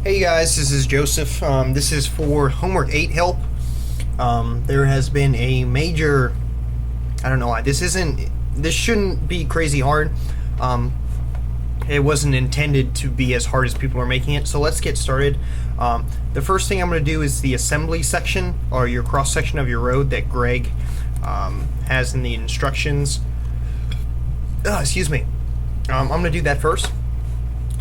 Hey guys, this is Joseph. This is for Homework 8 help. There has been a major, I don't know why, this shouldn't be crazy hard. It wasn't intended to be as hard as people are making it, so let's get started. The first thing I'm going to do is the assembly section, or your cross section of your road that Greg has in the instructions. Excuse me. I'm going to do that first.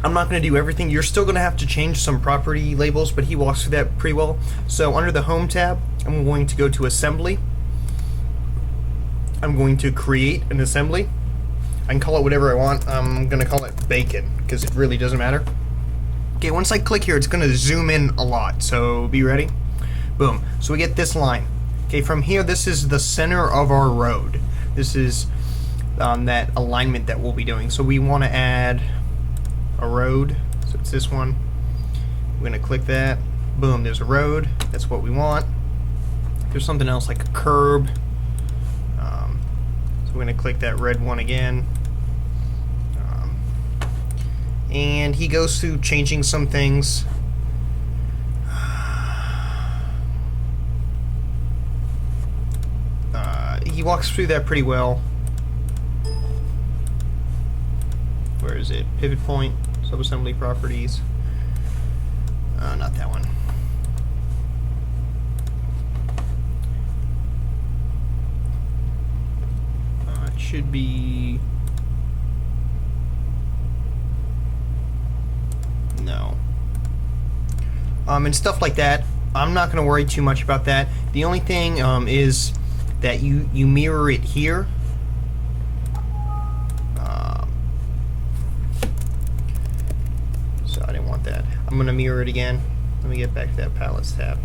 I'm not going to do everything. You're still going to have to change some property labels, but he walks through that pretty well. So under the Home tab, I'm going to go to Assembly. I'm going to create an assembly. I can call it whatever I want. I'm going to call it Bacon, because it really doesn't matter. Okay, once I click here, it's going to zoom in a lot, so be ready. Boom. So we get this line. Okay, from here, this is the center of our road. This is that alignment that we'll be doing. So we want to add a road, so it's this one. We're going to click that. Boom, there's a road. That's what we want. There's something else like a curb. So we're going to click that red one again. And he goes through changing some things. He walks through that pretty well. Where is it? Pivot point, subassembly properties. Not that one. It should be... No. And stuff like that. I'm not going to worry too much about that. The only thing is that you mirror it here. So I didn't want that. I'm going to mirror it again. Let me get back to that palettes tab.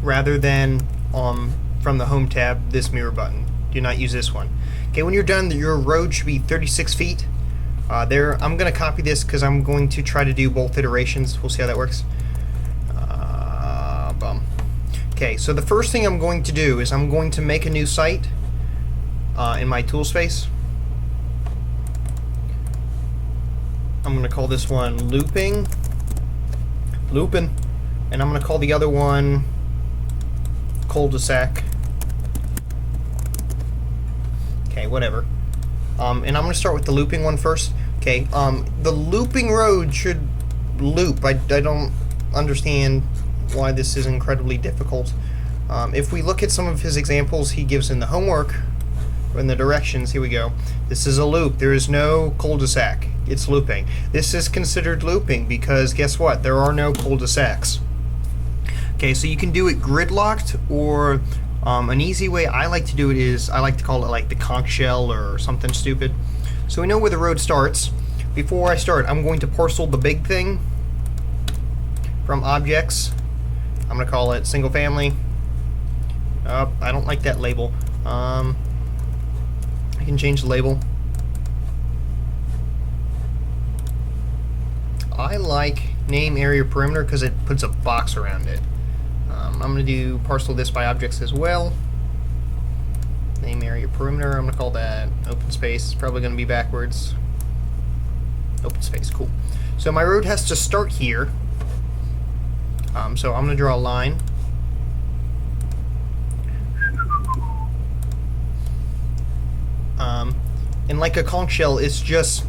Rather than from the Home tab, this mirror button. Do not use this one. Okay, when you're done, your road should be 36 feet. I'm going to copy this because I'm going to try to do both iterations. We'll see how that works. Okay, so the first thing I'm going to do is I'm going to make a new site in my tool space. I'm going to call this one Looping, and I'm going to call the other one Cul-de-sac. Okay, whatever. And I'm going to start with the looping one first. Okay, the looping road should loop. I don't understand why this is incredibly difficult. If we look at some of his examples he gives in the homework, or in the directions, here we go. This is a loop. There is no cul-de-sac. It's looping. This is considered looping because guess what? There are no cul-de-sacs. Okay, so you can do it gridlocked, or an easy way I like to do it is I like to call it like the conch shell or something stupid. So we know where the road starts. Before I start, I'm going to parcel the big thing from objects. I'm going to call it single family. I don't like that label. I can change the label. I like name area perimeter because it puts a box around it. I'm going to do parcel this by objects as well. Name area perimeter, I'm going to call that open space. It's probably going to be backwards. Open space, cool. So my road has to start here. So I'm going to draw a line. And like a conch shell, it's just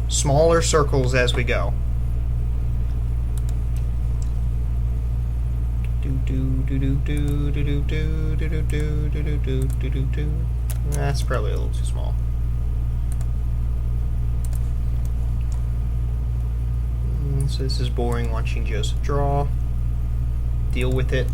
smaller circles as we go. That's probably a little too small. So this is boring watching Joseph draw. Deal with it.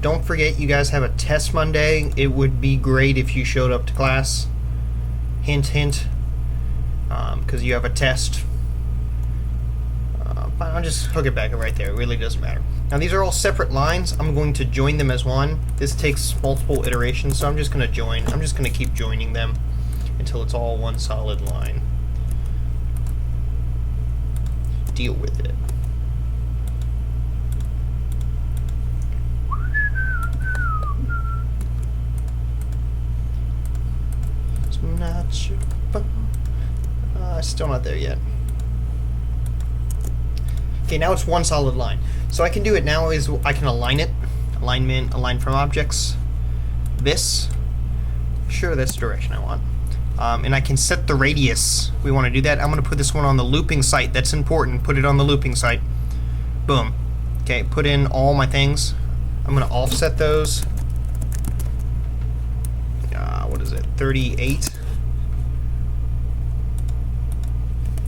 Don't forget, you guys have a test Monday. It would be great if you showed up to class. Hint, hint. Because you have a test. I'll just hook it back right there. It really doesn't matter. Now these are all separate lines. I'm going to join them as one. This takes multiple iterations, so I'm just going to join. I'm just going to keep joining them until it's all one solid line. Deal with it. Still not there yet. Okay, now it's one solid line. So I can do it now is I can align it. Alignment, align from objects. This. Sure, that's the direction I want. And I can set the radius. We want to do that. I'm going to put this one on the looping site. That's important. Put it on the looping site. Boom. Okay, put in all my things. I'm going to offset those. What is it? 38.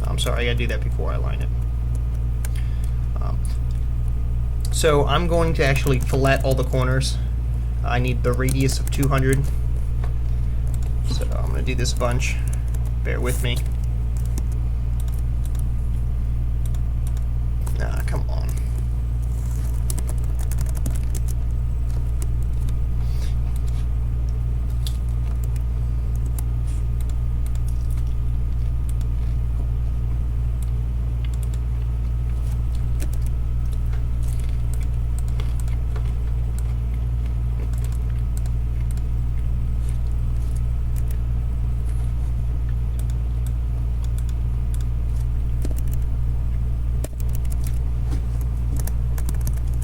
I'm sorry, I got to do that before I align it. So I'm going to actually fillet all the corners. I need the radius of 200. So I'm going to do this bunch. Bear with me. Come on.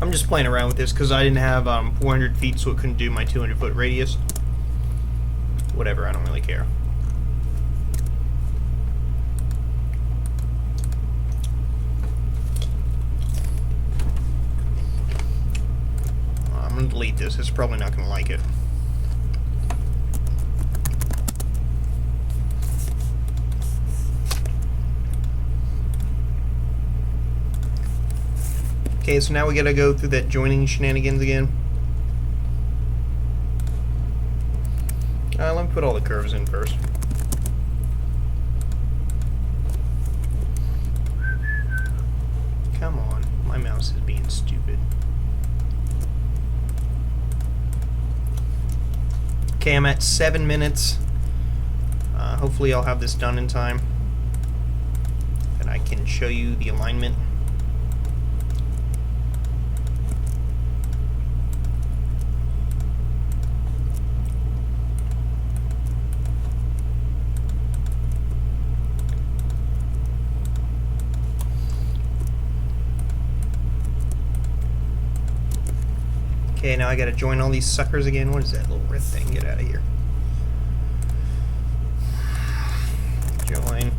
I'm just playing around with this because I didn't have 400 feet, so it couldn't do my 200-foot radius. Whatever, I don't really care. I'm going to delete this. It's probably not going to like it. Okay, so now we gotta go through that joining shenanigans again. Let me put all the curves in first. Come on, my mouse is being stupid. Okay, I'm at 7 minutes. Hopefully I'll have this done in time. And I can show you the alignment. Okay, now I gotta join all these suckers again. What is that little red thing? Get out of here. Join.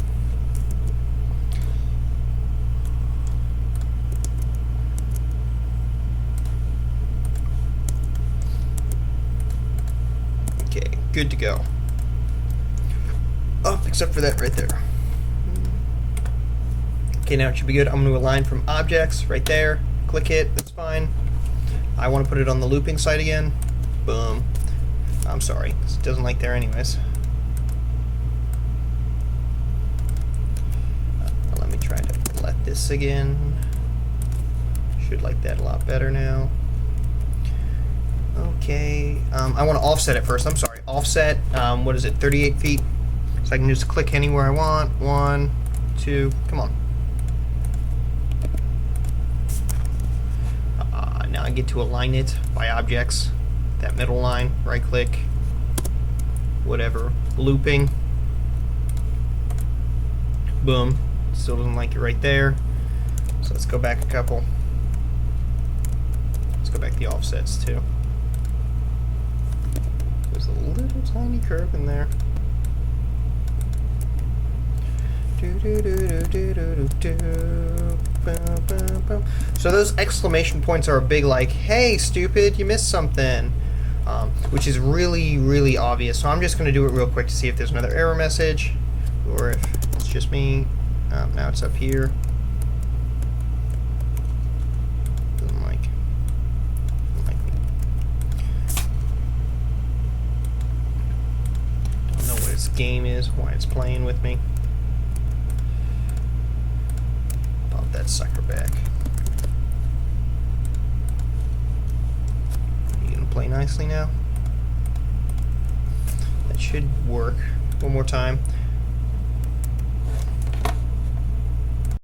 Okay, good to go. Oh, except for that right there. Okay, now it should be good. I'm going to align from objects right there. Click it. That's fine. I want to put it on the looping site again. Boom. I'm sorry. It doesn't like there anyways. Let me try to let this again. Should like that a lot better now. Okay. I want to offset it first. I'm sorry. Offset. What is it? 38 feet. So I can just click anywhere I want. 1, 2. Come on. Now I get to align it by objects. That middle line, right click, whatever, looping. Boom. Still doesn't like it right there. So let's go back a couple. Let's go back the offsets too. There's a little tiny curve in there. So those exclamation points are a big like, hey stupid, you missed something, which is really, really obvious. So I'm just going to do it real quick to see if there's another error message or if it's just me. Now it's up here. Doesn't like me. Don't know what its game is, why it's playing with me. That sucker back. You gonna play nicely now? That should work. One more time.